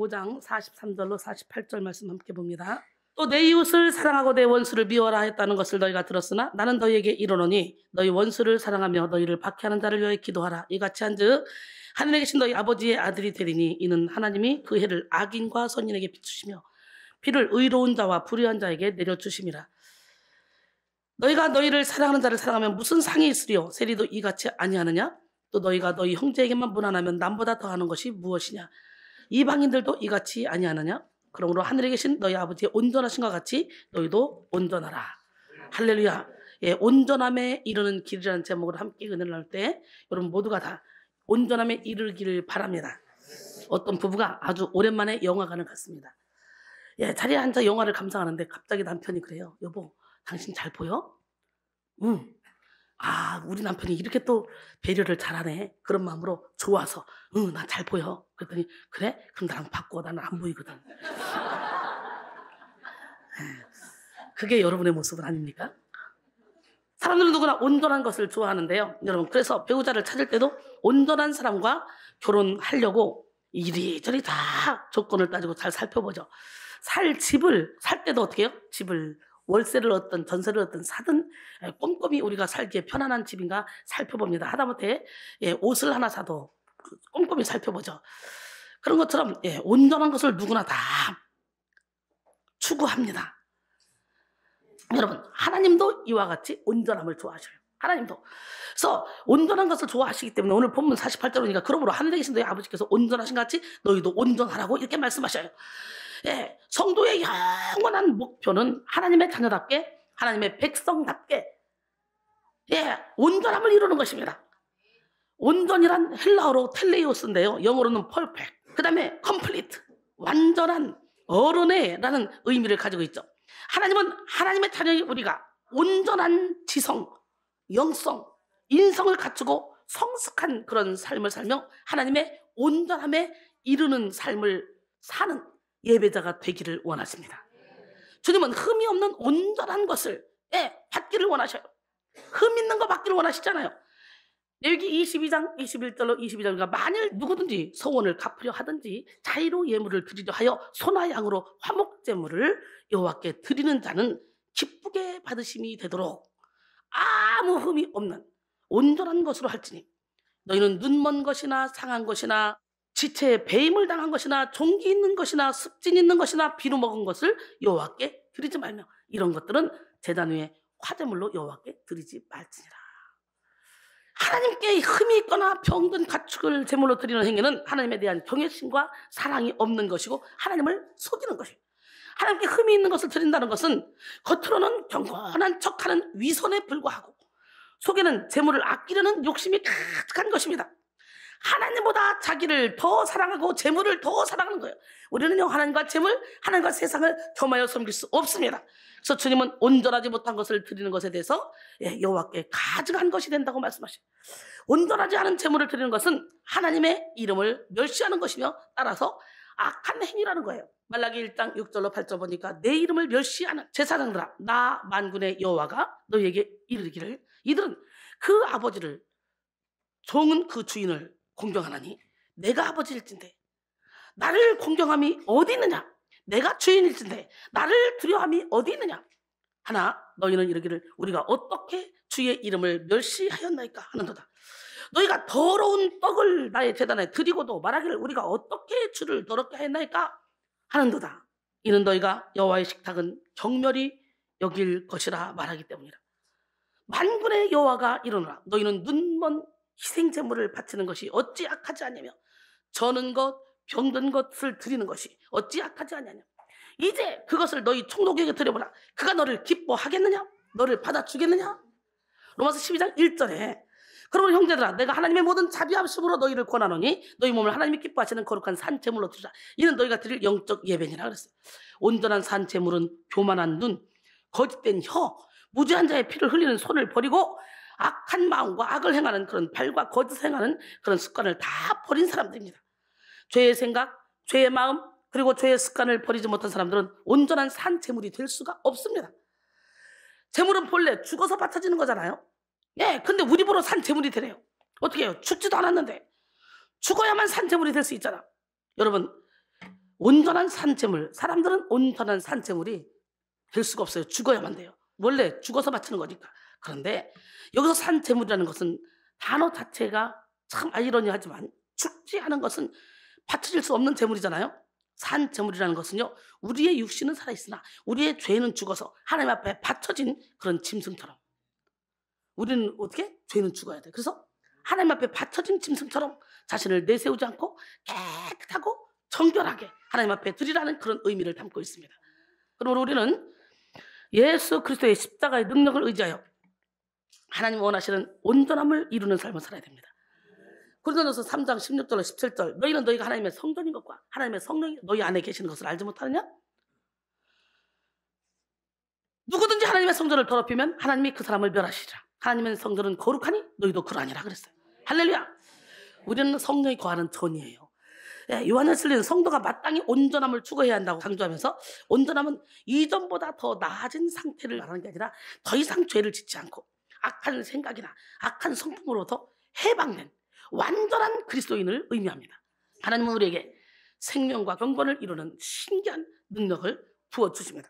5장 43절로 48절 말씀 함께 봅니다. 또 내 이웃을 사랑하고 내 원수를 미워라 했다는 것을 너희가 들었으나 나는 너희에게 이르노니 너희 원수를 사랑하며 너희를 박해하는 자를 위하여 기도하라. 이같이 한즉 하늘에 계신 너희 아버지의 아들이 되리니 이는 하나님이 그 해를 악인과 선인에게 비추시며 비를 의로운 자와 불의한 자에게 내려주심이라. 너희가 너희를 사랑하는 자를 사랑하면 무슨 상이 있으리요? 세리도 이같이 아니하느냐? 또 너희가 너희 형제에게만 무난하면 남보다 더하는 것이 무엇이냐? 이방인들도 이같이 아니하느냐? 그러므로 하늘에 계신 너희 아버지의 온전하신 것 같이 너희도 온전하라. 할렐루야. 예, 온전함에 이르는 길이라는 제목으로 함께 은혜를 나눌 때 여러분 모두가 다 온전함에 이르기를 바랍니다. 어떤 부부가 아주 오랜만에 영화관을 갔습니다. 예, 자리에 앉아 영화를 감상하는데 갑자기 남편이 그래요. 여보, 당신 잘 보여? 응. 아, 우리 남편이 이렇게 또 배려를 잘하네. 그런 마음으로 좋아서 응, 나 잘 보여. 그랬더니 그래? 그럼 나랑 바꿔. 나는 안 보이거든. 그게 여러분의 모습은 아닙니까? 사람들은 누구나 온전한 것을 좋아하는데요. 여러분, 그래서 배우자를 찾을 때도 온전한 사람과 결혼하려고 이리저리 다 조건을 따지고 잘 살펴보죠. 살 집을 살 때도 어떻게 해요? 집을 월세를 얻든 전세를 얻든 사든 꼼꼼히 우리가 살기에 편안한 집인가 살펴봅니다. 하다못해 옷을 하나 사도 꼼꼼히 살펴보죠. 그런 것처럼 온전한 것을 누구나 다 추구합니다. 여러분, 하나님도 이와 같이 온전함을 좋아하셔요. 하나님도. 그래서 온전한 것을 좋아하시기 때문에 오늘 본문 48절이니까 그러므로 하늘에 계신 너희 아버지께서 온전하신 것 같이 너희도 온전하라고 이렇게 말씀하셔요. 예, 성도의 영원한 목표는 하나님의 자녀답게 하나님의 백성답게 온전함을 이루는 것입니다. 온전이란 헬라어로 텔레이오스인데요. 영어로는 perfect, 그 다음에 complete, 완전한 어른의라는 의미를 가지고 있죠. 하나님은 하나님의 자녀의 우리가 온전한 지성, 영성, 인성을 갖추고 성숙한 그런 삶을 살며 하나님의 온전함에 이르는 삶을 사는 예배자가 되기를 원하십니다. 주님은 흠이 없는 온전한 것을 받기를 원하셔요. 흠 있는 거 받기를 원하시잖아요. 여기 22장 21절로 22절과 만일 누구든지 소원을 갚으려 하든지 자의로 예물을 드리려 하여 소나 양으로 화목제물을 여호와께 드리는 자는 기쁘게 받으심이 되도록 아무 흠이 없는 온전한 것으로 할지니 너희는 눈먼 것이나 상한 것이나 지체에 배임을 당한 것이나 종기 있는 것이나 습진 있는 것이나 비루 먹은 것을 여호와께 드리지 말며 이런 것들은 제단 위에 화제물로 여호와께 드리지 말지니라. 하나님께 흠이 있거나 병든 가축을 제물로 드리는 행위는 하나님에 대한 경외심과 사랑이 없는 것이고 하나님을 속이는 것이에요. 하나님께 흠이 있는 것을 드린다는 것은 겉으로는 경건한 척하는 위선에 불과하고 속에는 제물을 아끼려는 욕심이 가득한 것입니다. 하나님보다 자기를 더 사랑하고 재물을 더 사랑하는 거예요. 우리는요, 하나님과 재물, 하나님과 세상을 겸하여 섬길 수 없습니다. 그래서 주님은 온전하지 못한 것을 드리는 것에 대해서 여호와께 가증한 것이 된다고 말씀하셔요. 온전하지 않은 재물을 드리는 것은 하나님의 이름을 멸시하는 것이며 따라서 악한 행위라는 거예요. 말라기 1장 6절로 8절 보니까 내 이름을 멸시하는 제사장들아, 나 만군의 여호와가 너희에게 이르기를 이들은 그 아버지를 종은 그 주인을 공경하나니 내가 아버지일진데 나를 공경함이 어디 있느냐? 내가 주인일진데 나를 두려움이 어디 있느냐? 하나 너희는 이르기를 우리가 어떻게 주의 이름을 멸시하였나이까 하는도다. 너희가 더러운 떡을 나의 제단에 드리고도 말하기를 우리가 어떻게 주를 더럽게 하였나이까 하는도다. 이는 너희가 여호와의 식탁은 경멸히 여길 것이라 말하기 때문이라. 만군의 여호와가 이르노라. 너희는 눈먼 희생제물을 바치는 것이 어찌 악하지 않냐며 저는 것 병든 것을 드리는 것이 어찌 악하지 않냐며 이제 그것을 너희 총독에게 드려보라. 그가 너를 기뻐하겠느냐? 너를 받아주겠느냐? 로마서 12장 1절에 그러므로 형제들아 내가 하나님의 모든 자비하심으로 너희를 권하노니 너희 몸을 하나님이 기뻐하시는 거룩한 산제물로 드리라. 이는 너희가 드릴 영적 예배니라 그랬어요. 온전한 산제물은 교만한 눈, 거짓된 혀, 무죄한 자의 피를 흘리는 손을 버리고 악한 마음과 악을 행하는 그런 발과 거짓 행하는 그런 습관을 다 버린 사람들입니다. 죄의 생각, 죄의 마음, 그리고 죄의 습관을 버리지 못한 사람들은 온전한 산제물이 될 수가 없습니다. 제물은 본래 죽어서 바쳐지는 거잖아요. 근데 우리 보러 산제물이 되래요. 어떻게 해요? 죽지도 않았는데 죽어야만 산제물이 될 수 있잖아. 여러분, 온전한 산재물, 사람들은 온전한 산재물이 될 수가 없어요. 죽어야만 돼요. 원래 죽어서 바치는 거니까. 그런데 여기서 산재물이라는 것은 단어 자체가 참 아이러니하지만 죽지 않은 것은 바쳐질 수 없는 재물이잖아요. 산재물이라는 것은요, 우리의 육신은 살아있으나 우리의 죄는 죽어서 하나님 앞에 바쳐진 그런 짐승처럼, 우리는 어떻게? 죄는 죽어야 돼. 그래서 하나님 앞에 바쳐진 짐승처럼 자신을 내세우지 않고 깨끗하고 정결하게 하나님 앞에 드리라는 그런 의미를 담고 있습니다. 그러므로 우리는 예수 그리스도의 십자가의 능력을 의지하여 하나님 원하시는 온전함을 이루는 삶을 살아야 됩니다. 고린도전서 3장 16절로 17절, 너희는 너희가 하나님의 성전인 것과 하나님의 성령이 너희 안에 계시는 것을 알지 못하느냐? 누구든지 하나님의 성전을 더럽히면 하나님이 그 사람을 멸하시리라. 하나님의 성전은 거룩하니 너희도 그러하니라 그랬어요. 할렐루야. 우리는 성령이 거하는 전이에요. 요한에슬리는 성도가 마땅히 온전함을 추구해야 한다고 강조하면서, 온전함은 이전보다 더 나아진 상태를 말하는 게 아니라 더 이상 죄를 짓지 않고 악한 생각이나 악한 성품으로부터 해방된 완전한 그리스도인을 의미합니다. 하나님은 우리에게 생명과 경건을 이루는 신기한 능력을 부어주십니다.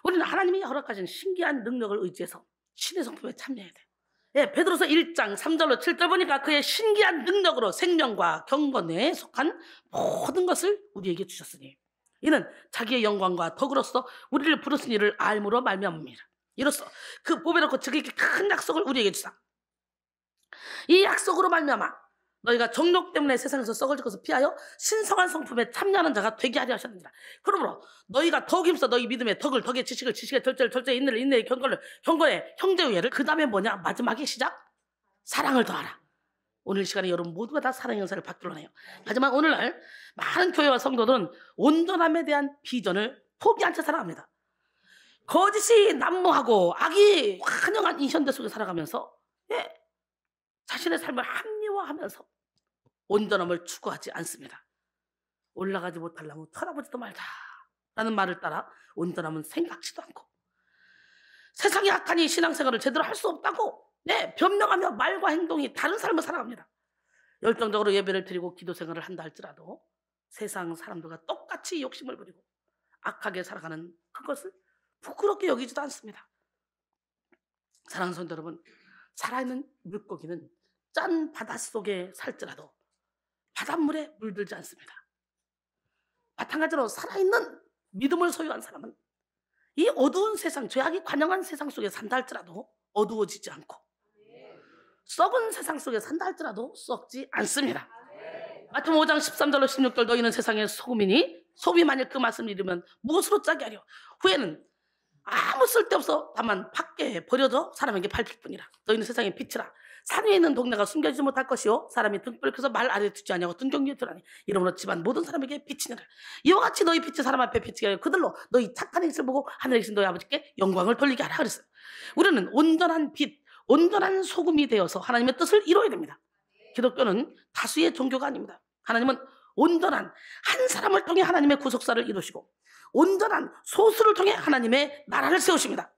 우리는 하나님이 허락하신 신기한 능력을 의지해서 신의 성품에 참여해야 돼요. 베드로서 1장 3절로 7절 보니까 그의 신기한 능력으로 생명과 경건에 속한 모든 것을 우리에게 주셨으니 이는 자기의 영광과 덕으로서 우리를 부르신 이를 알므로 말미암음이라. 이로써 그 보배롭고 즉에게 큰 약속을 우리에게 주사 이 약속으로 말미암아 너희가 정욕 때문에 세상에서 썩을 것을 피하여 신성한 성품에 참여하는 자가 되게 하려 하셨느니라. 그러므로 너희가 더욱 힘써 너희 믿음의 덕을, 덕의 지식을, 지식의 절제를, 절제의 인내를, 인내의 경건을, 경건의 형제우애를, 그 다음에 뭐냐? 마지막에 시작? 사랑을 더하라. 오늘 시간에 여러분 모두가 다 사랑의 은사를 받기로 하네요. 하지만 오늘날 많은 교회와 성도들은 온전함에 대한 비전을 포기한 채 살아갑니다. 거짓이 난무하고 악이 환영한 이 현대 속에 살아가면서 자신의 삶을 합리화하면서 온전함을 추구하지 않습니다. 올라가지 못하려면 쳐다보지도 말자 라는 말을 따라 온전함은 생각지도 않고, 세상이 악하니 신앙생활을 제대로 할 수 없다고 변명하며 말과 행동이 다른 삶을 살아갑니다. 열정적으로 예배를 드리고 기도생활을 한다 할지라도 세상 사람들과 똑같이 욕심을 부리고 악하게 살아가는 그것을 부끄럽게 여기지도 않습니다. 사랑하는 성도 여러분, 살아있는 물고기는 짠 바닷속에 살지라도 바닷물에 물들지 않습니다. 마찬가지로 살아있는 믿음을 소유한 사람은 이 어두운 세상, 죄악이 관영한 세상 속에 산다 할지라도 어두워지지 않고, 썩은 세상 속에 산다 할지라도 썩지 않습니다. 마태복음 5장 13절로 16절, 너희는 세상의 소금이니 소금이 만일 그 맛을 잃으면 무엇으로 짜게 하려? 후에는 아무 쓸데없어 다만 밖에 버려져 사람에게 밟힐 뿐이라. 너희는 세상의 빛이라. 산 위에 있는 동네가 숨겨지지 못할 것이요 사람이 등불을 켜서 말 아래에 두지 아니하고 등경 위에 두라니 이러므로 집안 모든 사람에게 빛이니라. 이와 같이 너희 빛이 사람 앞에 비치게 하여 그들로 너희 착한 행실을 보고 하늘에 계신 너희 아버지께 영광을 돌리게 하라 그랬어요. 우리는 온전한 빛, 온전한 소금이 되어서 하나님의 뜻을 이루어야 됩니다. 기독교는 다수의 종교가 아닙니다. 하나님은 온전한 한 사람을 통해 하나님의 구속사를 이루시고 온전한 소수를 통해 하나님의 나라를 세우십니다.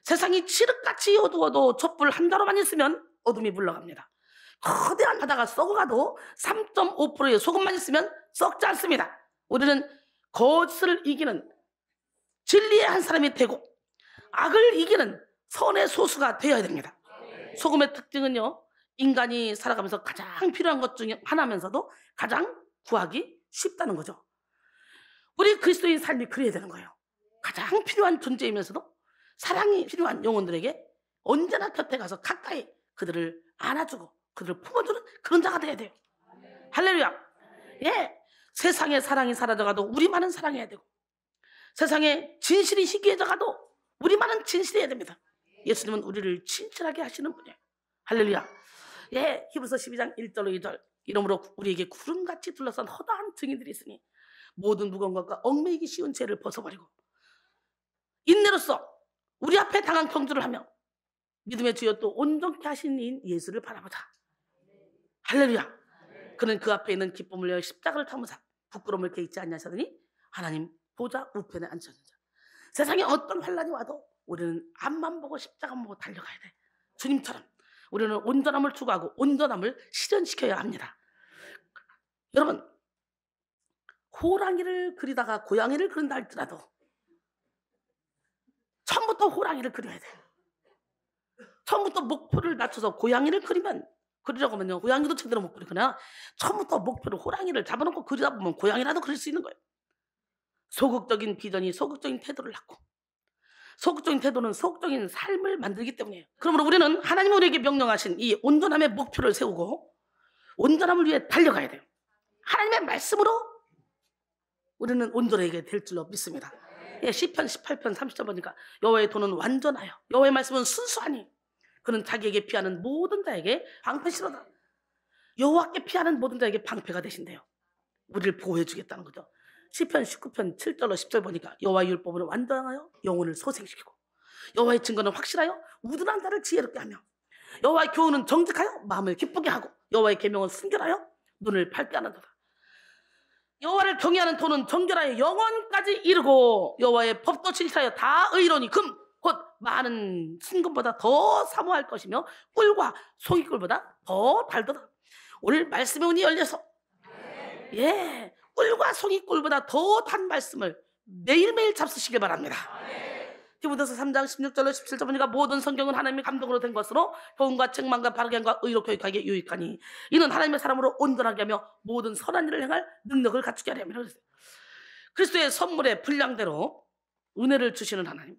세상이 칠흑같이 어두워도 촛불 한 자루만 있으면 어둠이 물러갑니다. 거대한 바다가 썩어가도 3.5%의 소금만 있으면 썩지 않습니다. 우리는 거짓을 이기는 진리의 한 사람이 되고 악을 이기는 선의 소수가 되어야 됩니다. 소금의 특징은요, 인간이 살아가면서 가장 필요한 것 중에 하나면서도 가장 구하기 쉽다는 거죠. 우리 그리스도인 삶이 그래야 되는 거예요. 가장 필요한 존재이면서도 사랑이 필요한 영혼들에게 언제나 곁에 가서 가까이 그들을 안아주고 그들을 품어주는 그런 자가 돼야 돼요. 할렐루야. 세상에 사랑이 사라져가도 우리만은 사랑해야 되고, 세상에 진실이 희귀해져가도 우리만은 진실해야 됩니다. 예수님은 우리를 진실하게 하시는 분이에요. 할렐루야. 히브리서 12장 1절로 2절, 이러므로 우리에게 구름같이 둘러싼 허다한 증인들이 있으니 모든 무거운 것과 얽매이기 쉬운 죄를 벗어버리고 인내로써 우리 앞에 당한 경주를 하며 믿음의 주여 또 온전케 하신 이인 예수를 바라보자. 할렐루야. 그는 그 앞에 있는 기쁨을 위하여 십자가를 타무사 부끄러움을 개의치 아니하시더니 하나님 보좌 우편에 앉으셨느니라. 세상에 어떤 환난이 와도 우리는 앞만 보고 십자가만 보고 달려가야 돼. 주님처럼 우리는 온전함을 추구하고 온전함을 실현시켜야 합니다. 여러분, 호랑이를 그리다가 고양이를 그린다 할지라도 처음부터 호랑이를 그려야 돼요. 처음부터 목표를 낮춰서 고양이를 그리려고 하면요, 고양이도 제대로 못 그리거나 처음부터 목표를 호랑이를 잡아놓고 그리다 보면 고양이라도 그릴 수 있는 거예요. 소극적인 비전이 소극적인 태도를 낳고, 소극적인 태도는 소극적인 삶을 만들기 때문이에요. 그러므로 우리는 하나님 우리에게 명령하신 이 온전함의 목표를 세우고 온전함을 위해 달려가야 돼요. 하나님의 말씀으로 우리는 온전하게 될 줄로 믿습니다. 예, 시편 18편 30절 보니까 여호와의 도는 완전하여 여호와의 말씀은 순수하니 그는 자기에게 피하는 모든 자에게 방패시로다. 여호와께 피하는 모든 자에게 방패가 되신대요. 우리를 보호해 주겠다는 거죠. 시편 19편 7절로 10절 보니까 여호와의 율법은 완전하여 영혼을 소생시키고 여호와의 증거는 확실하여 우둔한 자를 지혜롭게 하며 여호와의 교훈은 정직하여 마음을 기쁘게 하고 여호와의 계명은 순결하여 눈을 밝게 하는도다. 여호와를 경외하는 도는 정결하여 영원까지 이르고 여호와의 법도 진실하여 다 의로니 금 곧 많은 순금보다 더 사모할 것이며 꿀과 송이꿀보다 더 달도다. 오늘 말씀의 문이 열려서 예, 꿀과 송이꿀보다 더 단 말씀을 매일매일 잡수시길 바랍니다. 디모데서 3장 16절로 17절 보니까 모든 성경은 하나님의 감동으로 된 것으로 교훈과 책망과 바르게 함과 의로 교육하기에 유익하니 이는 하나님의 사람으로 온전하게 하며 모든 선한 일을 행할 능력을 갖추게 하려 함이라 그랬어요. 그리스도의 선물의 분량대로 은혜를 주시는 하나님,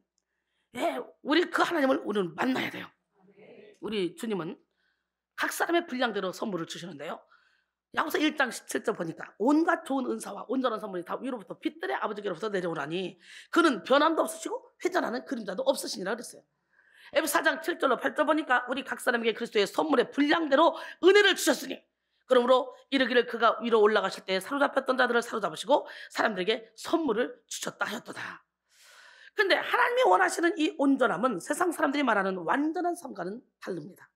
예, 우리 그 하나님을 우리는 만나야 돼요. 우리 주님은 각 사람의 분량대로 선물을 주시는데요, 야고보서 1장 17절 보니까 온갖 좋은 은사와 온전한 선물이 다 위로부터 빛들의 아버지께로부터 내려오라니 그는 변함도 없으시고 회전하는 그림자도 없으시니라 그랬어요. 에베소 4장 7절로 8절 보니까 우리 각 사람에게 그리스도의 선물의 분량대로 은혜를 주셨으니 그러므로 이르기를 그가 위로 올라가실 때 사로잡혔던 자들을 사로잡으시고 사람들에게 선물을 주셨다 하였도다. 그런데 하나님이 원하시는 이 온전함은 세상 사람들이 말하는 완전한 삶과는 다릅니다.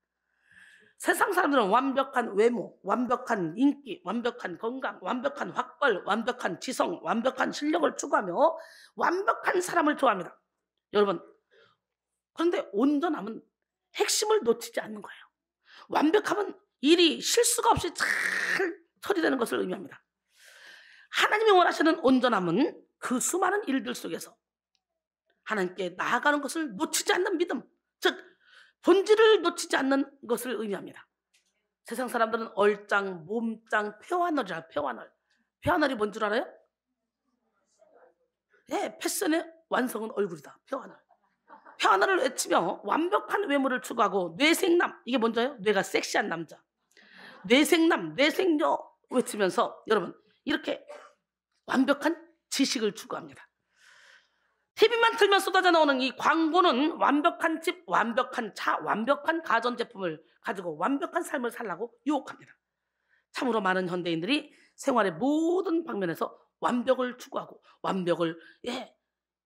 세상 사람들은 완벽한 외모, 완벽한 인기, 완벽한 건강, 완벽한 학벌, 완벽한 지성, 완벽한 실력을 추구하며 완벽한 사람을 좋아합니다. 여러분, 그런데 온전함은 핵심을 놓치지 않는 거예요. 완벽함은 일이 실수가 없이 잘 처리되는 것을 의미합니다. 하나님이 원하시는 온전함은 그 수많은 일들 속에서 하나님께 나아가는 것을 놓치지 않는 믿음, 즉 본질을 놓치지 않는 것을 의미합니다. 세상 사람들은 얼짱, 몸짱, 폐와널이라. 폐와널이 뭔 줄 알아요? 예, 패션의 완성은 얼굴이다. 폐와널을 외치며 완벽한 외모를 추구하고 뇌생남, 이게 뭔지요? 뇌가 섹시한 남자, 뇌생남, 뇌생녀 외치면서 여러분 이렇게 완벽한 지식을 추구합니다. TV만 틀면 쏟아져 나오는 이 광고는 완벽한 집, 완벽한 차, 완벽한 가전제품을 가지고 완벽한 삶을 살라고 유혹합니다. 참으로 많은 현대인들이 생활의 모든 방면에서 완벽을 추구하고 완벽을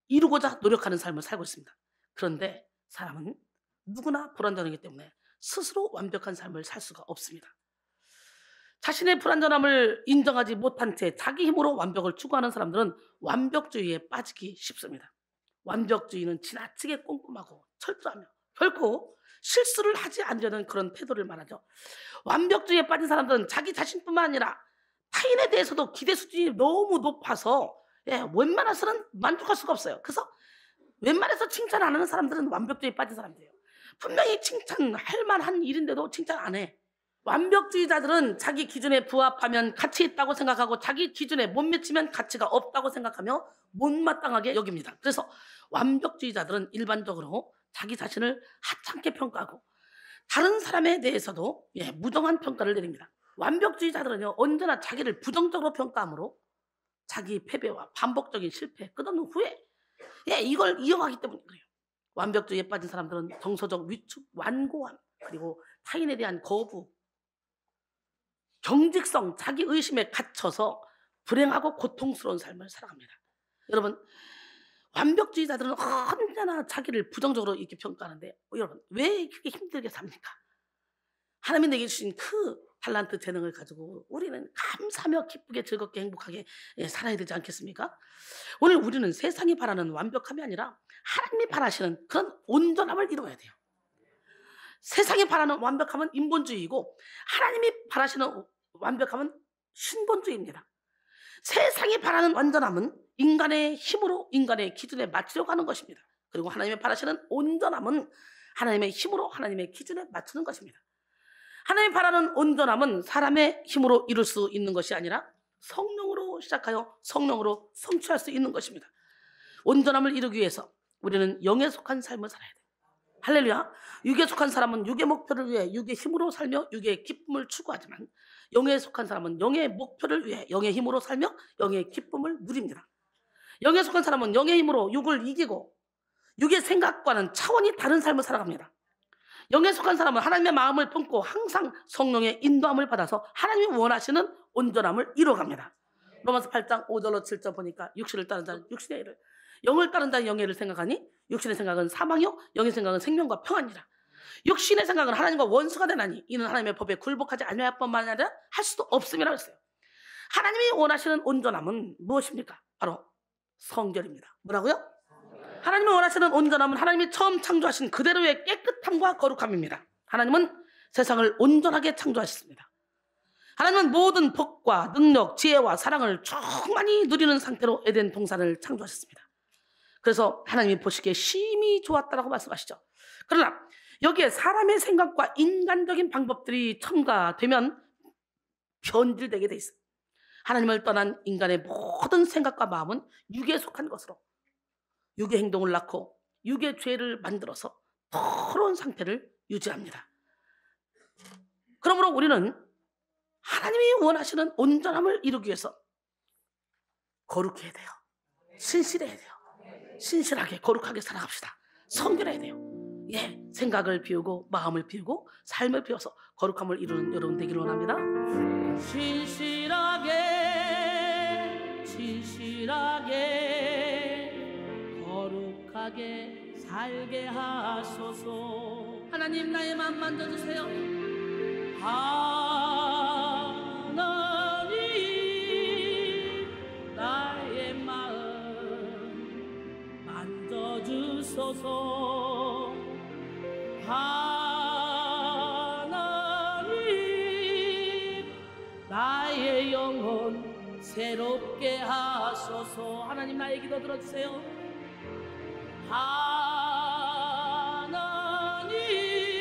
이루고자 노력하는 삶을 살고 있습니다. 그런데 사람은 누구나 불완전하기 때문에 스스로 완벽한 삶을 살 수가 없습니다. 자신의 불완전함을 인정하지 못한 채 자기 힘으로 완벽을 추구하는 사람들은 완벽주의에 빠지기 쉽습니다. 완벽주의는 지나치게 꼼꼼하고 철저하며 결코 실수를 하지 않으려는 그런 태도를 말하죠. 완벽주의에 빠진 사람들은 자기 자신뿐만 아니라 타인에 대해서도 기대 수준이 너무 높아서 웬만해서는 만족할 수가 없어요. 그래서 웬만해서 칭찬 안 하는 사람들은 완벽주의에 빠진 사람들이에요. 분명히 칭찬할 만한 일인데도 칭찬 안 해. 완벽주의자들은 자기 기준에 부합하면 가치 있다고 생각하고 자기 기준에 못 미치면 가치가 없다고 생각하며 못마땅하게 여깁니다. 그래서 완벽주의자들은 일반적으로 자기 자신을 하찮게 평가하고 다른 사람에 대해서도 무정한 평가를 내립니다. 완벽주의자들은요, 언제나 자기를 부정적으로 평가하므로 자기 패배와 반복적인 실패, 끝없는 후회, 이걸 이어가기 때문에 그래요. 완벽주의에 빠진 사람들은 정서적 위축, 완고함, 그리고 타인에 대한 거부, 경직성, 자기 의심에 갇혀서 불행하고 고통스러운 삶을 살아갑니다. 여러분, 완벽주의자들은 언제나 자기를 부정적으로 이렇게 평가하는데 여러분 왜 그렇게 힘들게 삽니까? 하나님이 내게 주신 그 달란트 재능을 가지고 우리는 감사하며 기쁘게 즐겁게 행복하게 살아야 되지 않겠습니까? 오늘 우리는 세상이 바라는 완벽함이 아니라 하나님이 바라시는 그런 온전함을 이루어야 돼요. 세상이 바라는 완벽함은 인본주의이고 하나님이 바라시는 완벽함은 신본주의입니다. 세상이 바라는 완전함은 인간의 힘으로 인간의 기준에 맞추려고 하는 것입니다. 그리고 하나님의 바라시는 온전함은 하나님의 힘으로 하나님의 기준에 맞추는 것입니다. 하나님이 바라는 온전함은 사람의 힘으로 이룰 수 있는 것이 아니라 성령으로 시작하여 성령으로 성취할 수 있는 것입니다. 온전함을 이루기 위해서 우리는 영에 속한 삶을 살아야 돼요. 할렐루야. 육에 속한 사람은 육의 목표를 위해 육의 힘으로 살며 육의 기쁨을 추구하지만 영에 속한 사람은 영의 목표를 위해 영의 힘으로 살며 영의 기쁨을 누립니다. 영에 속한 사람은 영의 힘으로 육을 이기고 육의 생각과는 차원이 다른 삶을 살아갑니다. 영에 속한 사람은 하나님의 마음을 품고 항상 성령의 인도함을 받아서 하나님이 원하시는 온전함을 이루어갑니다. 로마서 8장 5절로 7절 보니까 육신을 따른 자는 육신의 일을, 영을 따른 자는 영의 일을 생각하니 육신의 생각은 사망이요 영의 생각은 생명과 평안이라. 육신의 생각은 하나님과 원수가 되나니 이는 하나님의 법에 굴복하지 아니할 뿐만 아니라 할 수도 없음이라고 했어요. 하나님이 원하시는 온전함은 무엇입니까? 바로 성결입니다. 뭐라고요? 하나님이 원하시는 온전함은 하나님이 처음 창조하신 그대로의 깨끗함과 거룩함입니다. 하나님은 세상을 온전하게 창조하셨습니다. 하나님은 모든 복과 능력, 지혜와 사랑을 충만히 누리는 상태로 에덴 동산을 창조하셨습니다. 그래서 하나님이 보시기에 심히 좋았다라고 말씀하시죠. 그러나 여기에 사람의 생각과 인간적인 방법들이 첨가되면 변질되게 돼 있어요. 하나님을 떠난 인간의 모든 생각과 마음은 육에 속한 것으로 육의 행동을 낳고 육의 죄를 만들어서 더러운 상태를 유지합니다. 그러므로 우리는 하나님이 원하시는 온전함을 이루기 위해서 거룩해야 돼요. 신실해야 돼요. 신실하게 거룩하게 살아갑시다. 성결해야 돼요. 예, 생각을 비우고 마음을 비우고 삶을 비워서 거룩함을 이루는 여러분 되기를 원합니다. 신실하게 거룩하게 살게 하소서. 하나님 나의 마음 만져주세요. 하나님 나의 마음 만져주소서. 하나님 나의 영혼 새롭게 하소서. 하나님 나의 기도 들어주세요.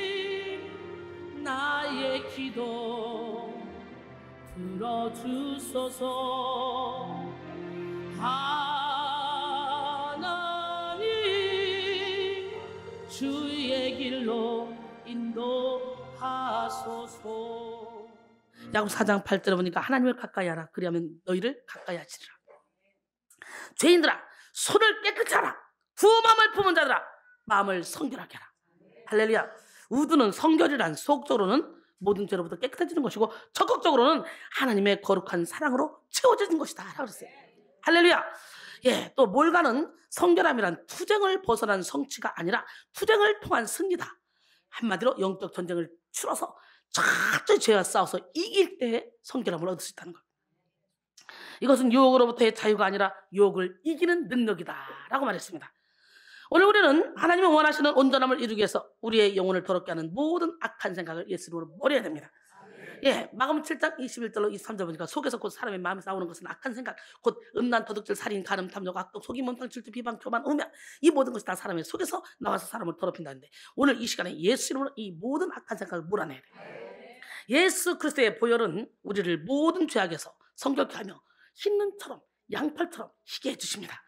하나님 나의 기도 들어주소서. 하나님 주의 길로 인도하소서. 야고보 4장 8절에 보니까 하나님을 가까이 하라. 그리하면 너희를 가까이 하시리라. 죄인들아 손을 깨끗이 하라. 두 마음을 품은 자들아 마음을 성결하게 하라. 할렐루야. 우두는 성결이란 속적으로는 모든 죄로부터 깨끗해지는 것이고 적극적으로는 하나님의 거룩한 사랑으로 채워지는 것이다 라고 그랬어요. 할렐루야. 예, 또 몰가는 성결함이란 투쟁을 벗어난 성취가 아니라 투쟁을 통한 승리다. 한마디로 영적 전쟁을 치러서 철저히 죄와 싸워서 이길 때의 성결함을 얻을 수 있다는 것. 이것은 유혹으로부터의 자유가 아니라 유혹을 이기는 능력이다 라고 말했습니다. 오늘 우리는 하나님이 원하시는 온전함을 이루기 위해서 우리의 영혼을 더럽게 하는 모든 악한 생각을 예수 이름으로 버려야 됩니다. 예, 마가복음 7장 21절로 23절 보니까 속에서 곧 사람의 마음에서 나오는 것은 악한 생각, 곧 음란, 도둑질, 살인, 간음, 탐욕, 악독, 속임, 원탕, 질투, 비방, 교만, 음양, 이 모든 것이 다 사람의 속에서 나와서 사람을 더럽힌다는데 오늘 이 시간에 예수 이름으로 이 모든 악한 생각을 몰아내야 돼요. 예수 그리스도의 보혈은 우리를 모든 죄악에서 성결케 하며 흰눈처럼 양털처럼 희게 해주십니다.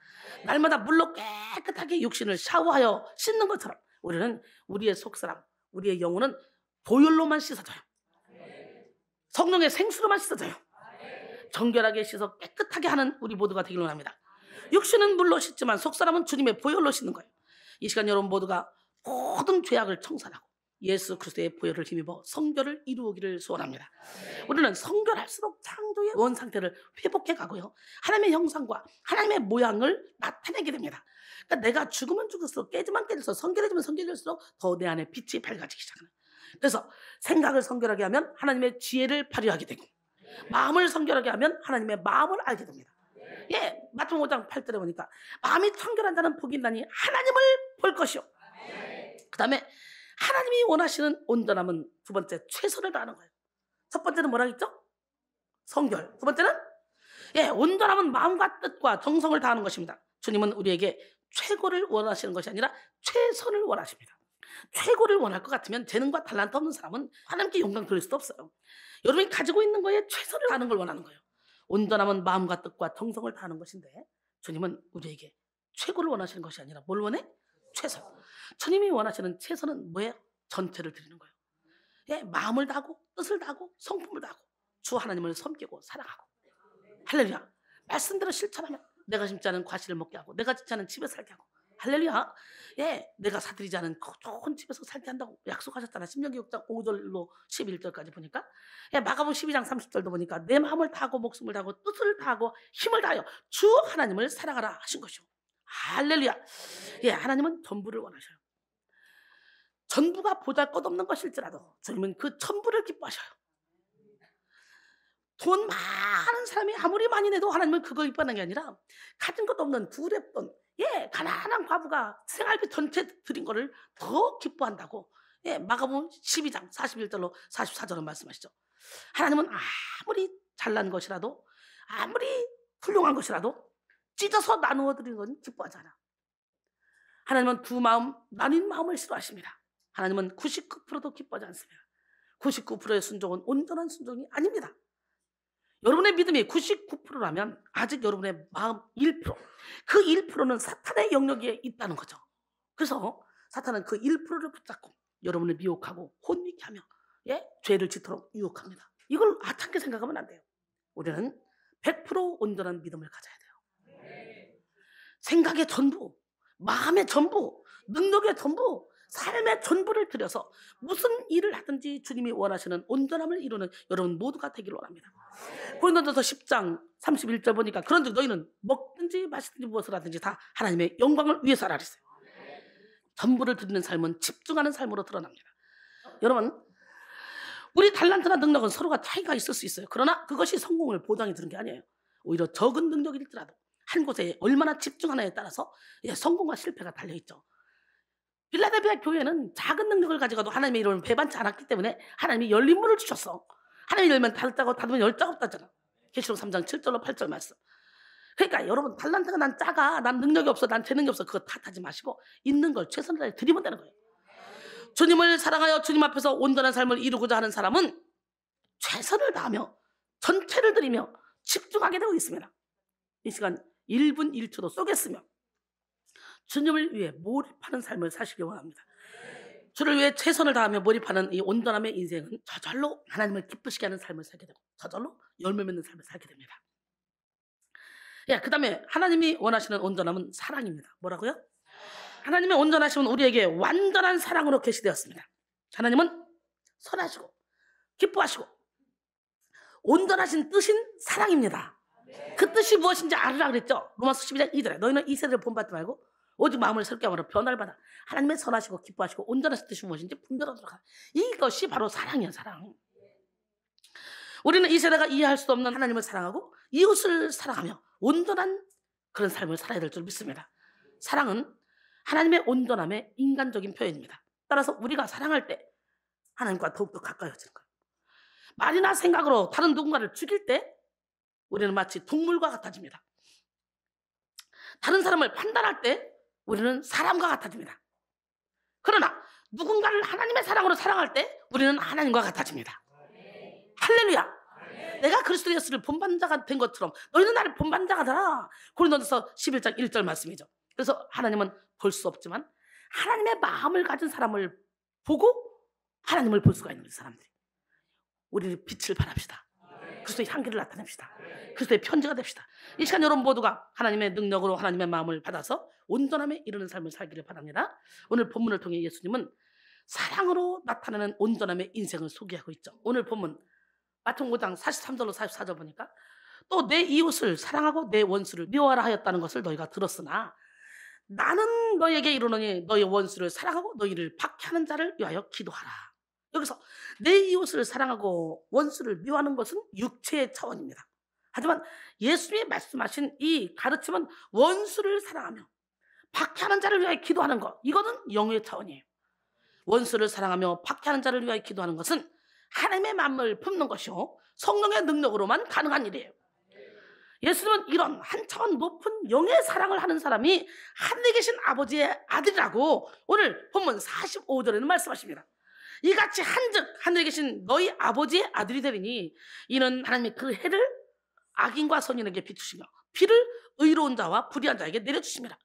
날마다 물로 깨끗하게 육신을 샤워하여 씻는 것처럼 우리는 우리의 속사람, 우리의 영혼은 보혈로만 씻어져요. 성령의 생수로만 씻어져요. 정결하게 씻어 깨끗하게 하는 우리 모두가 되기를 원합니다. 육신은 물로 씻지만 속사람은 주님의 보혈로 씻는 거예요. 이 시간 여러분 모두가 모든 죄악을 청산하고 예수 그리스도의 보혈을 힘입어 성결을 이루기를 소원합니다. 우리는 성결할수록 창조의 원상태를 회복해 가고요. 하나님의 형상과 하나님의 모양을 나타내게 됩니다. 그러니까 내가 죽으면 죽을수록 깨지면 깨질수록 성결해지면 성결해질수록 더 내 안에 빛이 밝아지기 시작하는. 그래서 생각을 성결하게 하면 하나님의 지혜를 발휘하게 되고 마음을 성결하게 하면 하나님의 마음을 알게 됩니다. 예, 마태복음 5장 8절에 보니까 마음이 청결한 자는 복이 있나니 하나님을 볼 것이요. 그 다음에 하나님이 원하시는 온전함은 두 번째 최선을 다하는 거예요. 첫 번째는 뭐라 했죠? 성결. 두 번째는 예, 온전함은 마음과 뜻과 정성을 다하는 것입니다. 주님은 우리에게 최고를 원하시는 것이 아니라 최선을 원하십니다. 최고를 원할 것 같으면 재능과 탤런트 없는 사람은 하나님께 영광 돌릴 수도 없어요. 여러분이 가지고 있는 거에 최선을 다하는 걸 원하는 거예요. 온전함은 마음과 뜻과 정성을 다하는 것인데 주님은 우리에게 최고를 원하시는 것이 아니라 뭘 원해? 최선. 주님이 원하시는 최선은 뭐예요? 전체를 드리는 거예요. 예, 마음을 다하고 뜻을 다하고 성품을 다하고 주 하나님을 섬기고 사랑하고. 할렐루야. 말씀대로 실천하면 내가 심지 않은 과실을 먹게 하고 내가 짓지 않은 집에 살게 하고. 할렐루야. 예, 내가 사드리지 않은 좋은 집에서 살게 한다고 약속하셨잖아. 신명기 6장 5절로 11절까지 보니까. 예, 마가복음 12장 30절도 보니까 내 마음을 다하고 목숨을 다하고 뜻을 다하고 힘을 다하여 주 하나님을 사랑하라 하신 것이요. 할렐루야. 예, 하나님은 전부를 원하셔요. 전부가 보잘것없는 것일지라도 주님은 그 전부를 기뻐하셔요. 돈 많은 사람이 아무리 많이 내도 하나님은 그거 기뻐하는 게 아니라 가진 것도 없는 두렵던 예, 가난한 과부가 생활비 전체 드린 거를 더 기뻐한다고. 예, 마가복음 12장 41절로 44절은 말씀하시죠. 하나님은 아무리 잘난 것이라도 아무리 훌륭한 것이라도 찢어서 나누어 드리는 건 기뻐하지 않아. 하나님은 두 마음 나뉜 마음을 싫어하십니다. 하나님은 99%도 기뻐하지 않습니다. 99%의 순종은 온전한 순종이 아닙니다. 여러분의 믿음이 99%라면 아직 여러분의 마음 1%, 그 1%는 사탄의 영역에 있다는 거죠. 그래서 사탄은 그 1%를 붙잡고 여러분을 미혹하고 혼미케 하며 예? 죄를 짓도록 유혹합니다. 이걸 하찮게 생각하면 안 돼요. 우리는 100% 온전한 믿음을 가져야 돼요. 생각의 전부, 마음의 전부, 능력의 전부, 삶의 전부를 들여서 무슨 일을 하든지 주님이 원하시는 온전함을 이루는 여러분 모두가 되기를 원합니다. 고린도전서 10장 31절 보니까 그런즉 너희는 먹든지 마시든지 무엇을 하든지 다 하나님의 영광을 위해서 하라 그랬어요. 전부를 드리는 삶은 집중하는 삶으로 드러납니다. 여러분, 우리 탤런트나 능력은 서로가 차이가 있을 수 있어요. 그러나 그것이 성공을 보장해 주는 게 아니에요. 오히려 적은 능력일지라도 한 곳에 얼마나 집중하느냐에 따라서 성공과 실패가 달려있죠. 빌라델비아 교회는 작은 능력을 가지고도 하나님의 이름을 배반치 않았기 때문에 하나님이 열린 문을 주셨어. 하나님이 열면 닫았다고 닫으면 열 자가 없다잖아. 계시록 3장 7절로 8절 말씀. 그러니까 여러분 탤런트가 난 작아, 난 능력이 없어, 난 재능이 없어 그거 탓하지 마시고 있는 걸 최선을 다해 드리면 되는 거예요. 주님을 사랑하여 주님 앞에서 온전한 삶을 이루고자 하는 사람은 최선을 다하며 전체를 드리며 집중하게 되고 있습니다. 이 시간 1분 1초도 쏘겠으며 주님을 위해 몰입하는 삶을 사시기 원합니다. 주를 위해 최선을 다하며 몰입하는 이 온전함의 인생은 저절로 하나님을 기쁘시게 하는 삶을 살게 되고 저절로 열매 맺는 삶을 살게 됩니다. 예, 그 다음에 하나님이 원하시는 온전함은 사랑입니다. 뭐라고요? 하나님의 온전하심은 우리에게 완전한 사랑으로 계시되었습니다. 하나님은 선하시고 기뻐하시고 온전하신 뜻인 사랑입니다. 그 뜻이 무엇인지 알으라 그랬죠. 로마서 12장 2절에 너희는 이 세대를 본받지 말고 오직 마음을 새롭게 하므로 변화를 받아 하나님의 선하시고 기뻐하시고 온전하신 뜻이 무엇인지 분별하도록 하라. 이것이 바로 사랑이야. 사랑. 우리는 이 세대가 이해할 수 없는 하나님을 사랑하고 이웃을 사랑하며 온전한 그런 삶을 살아야 될 줄 믿습니다. 사랑은 하나님의 온전함의 인간적인 표현입니다. 따라서 우리가 사랑할 때 하나님과 더욱더 가까워지는 거예요. 말이나 생각으로 다른 누군가를 죽일 때 우리는 마치 동물과 같아집니다. 다른 사람을 판단할 때 우리는 사람과 같아집니다. 그러나 누군가를 하나님의 사랑으로 사랑할 때 우리는 하나님과 같아집니다. 할렐루야. 내가 그리스도 예수를 본받는 자가 된 것처럼 너희는 나를 본받는 자가 되라. 고린도전서 11장 1절 말씀이죠. 그래서 하나님은 볼 수 없지만 하나님의 마음을 가진 사람을 보고 하나님을 볼 수가 있는 사람들이. 우리는 빛을 발합시다. 그리스도의 향기를 나타냅시다. 그리스도의 편지가 됩시다. 이 시간 여러분 모두가 하나님의 능력으로 하나님의 마음을 받아서 온전함에 이르는 삶을 살기를 바랍니다. 오늘 본문을 통해 예수님은 사랑으로 나타나는 온전함의 인생을 소개하고 있죠. 오늘 본문 마태복음 5장 43절로 44절 보니까 또 내 이웃을 사랑하고 내 원수를 미워하라 하였다는 것을 너희가 들었으나 나는 너희에게 이르노니 너희 원수를 사랑하고 너희를 박해하는 자를 위하여 기도하라. 여기서 내 이웃을 사랑하고 원수를 미워하는 것은 육체의 차원입니다. 하지만 예수님이 말씀하신 이 가르침은 원수를 사랑하며 박해하는 자를 위하여 기도하는 것, 이거는 영의 차원이에요. 원수를 사랑하며 박해하는 자를 위하여 기도하는 것은 하나님의 마음을 품는 것이요 성령의 능력으로만 가능한 일이에요. 예수님은 이런 한 차원 높은 영의 사랑을 하는 사람이 하늘에 계신 아버지의 아들이라고 오늘 본문 45절에는 말씀하십니다. 이같이 한즉 하늘에 계신 너희 아버지의 아들이 되리니 이는 하나님의 그 해를 악인과 선인에게 비추시며 비를 의로운 자와 불의한 자에게 내려주십니다.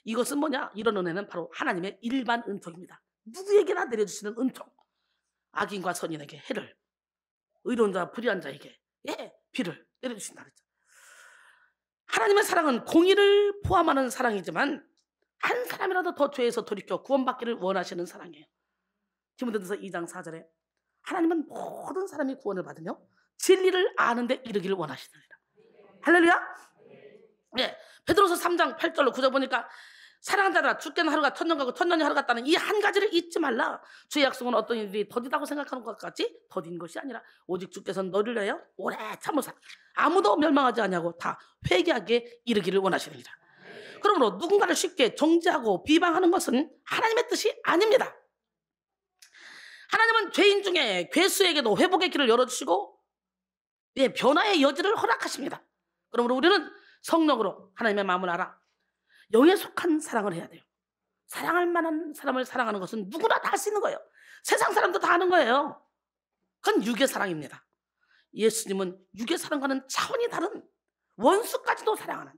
이것은 뭐냐? 이런 은혜는 바로 하나님의 일반 은총입니다. 누구에게나 내려주시는 은총. 악인과 선인에게 해를, 의로운 자와 불의한 자에게 비를 내려주신다 그랬죠. 하나님의 사랑은 공의를 포함하는 사랑이지만 한 사람이라도 더 죄에서 돌이켜 구원받기를 원하시는 사랑이에요. 디모데전서 2장 4절에 하나님은 모든 사람이 구원을 받으며 진리를 아는 데 이르기를 원하시느니라. 할렐루야. 네, 베드로서 3장 8절로 9절 보니까 사랑하는 자들아 죽게는 하루가 천년 가고 천년이 하루 같다는 이 한 가지를 잊지 말라. 주의 약속은 어떤 일이 더디다고 생각하는 것 같이 더딘 것이 아니라 오직 주께서는 너를 위하여 오래 참으사 아무도 멸망하지 아니하고 다 회개하게 이르기를 원하시느니라. 그러므로 누군가를 쉽게 정죄하고 비방하는 것은 하나님의 뜻이 아닙니다. 하나님은 죄인 중에 괴수에게도 회복의 길을 열어주시고 변화의 여지를 허락하십니다. 그러므로 우리는 성령으로 하나님의 마음을 알아 영에 속한 사랑을 해야 돼요. 사랑할 만한 사람을 사랑하는 것은 누구나 다 할 수 있는 거예요. 세상 사람도 다 하는 거예요. 그건 육의 사랑입니다. 예수님은 육의 사랑과는 차원이 다른 원수까지도 사랑하는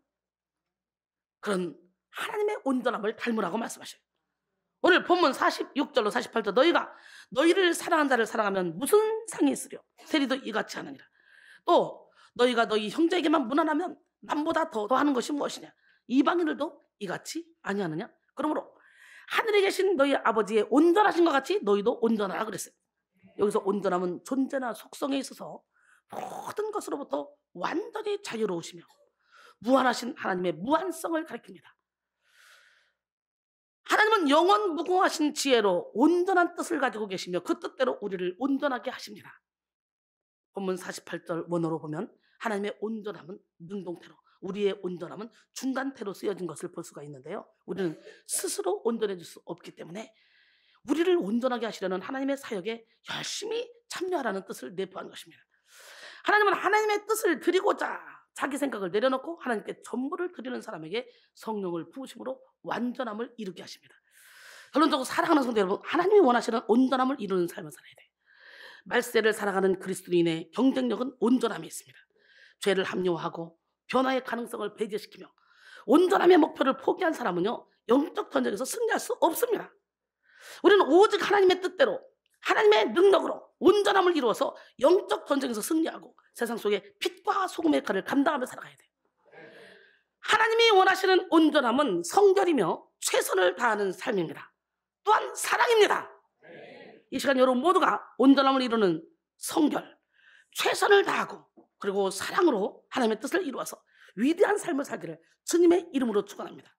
그런 하나님의 온전함을 닮으라고 말씀하셔요. 오늘 본문 46절로 48절 너희가 너희를 사랑한 자를 사랑하면 무슨 상이 있으려 세리도 이같이 하느니라. 또 너희가 너희 형제에게만 무난하면 남보다 더 하는 것이 무엇이냐. 이방인들도 이같이 아니하느냐. 그러므로 하늘에 계신 너희 아버지의 온전하신 것 같이 너희도 온전하라 그랬어요. 여기서 온전함은 존재나 속성에 있어서 모든 것으로부터 완전히 자유로우시며 무한하신 하나님의 무한성을 가리킵니다. 하나님은 영원 무궁하신 지혜로 온전한 뜻을 가지고 계시며 그 뜻대로 우리를 온전하게 하십니다. 본문 48절 원어로 보면 하나님의 온전함은 능동태로, 우리의 온전함은 중간태로 쓰여진 것을 볼 수가 있는데요. 우리는 스스로 온전해질 수 없기 때문에 우리를 온전하게 하시려는 하나님의 사역에 열심히 참여하라는 뜻을 내포한 것입니다. 하나님은 하나님의 뜻을 드리고자 자기 생각을 내려놓고 하나님께 전부를 드리는 사람에게 성령을 부으심으로 완전함을 이루게 하십니다. 결론적으로 사랑하는 성도 여러분, 하나님이 원하시는 온전함을 이루는 삶을 살아야 돼요. 말세를 살아가는 그리스도인의 경쟁력은 온전함에 있습니다. 죄를 합리화하고 변화의 가능성을 배제시키며 온전함의 목표를 포기한 사람은요, 영적 전쟁에서 승리할 수 없습니다. 우리는 오직 하나님의 뜻대로 하나님의 능력으로 온전함을 이루어서 영적 전쟁에서 승리하고 세상 속에 빛과 소금의 역할을 감당하며 살아가야 돼요. 하나님이 원하시는 온전함은 성결이며 최선을 다하는 삶입니다. 또한 사랑입니다. 이 시간 여러분 모두가 온전함을 이루는 성결, 최선을 다하고 그리고 사랑으로 하나님의 뜻을 이루어서 위대한 삶을 살기를 주님의 이름으로 축원합니다.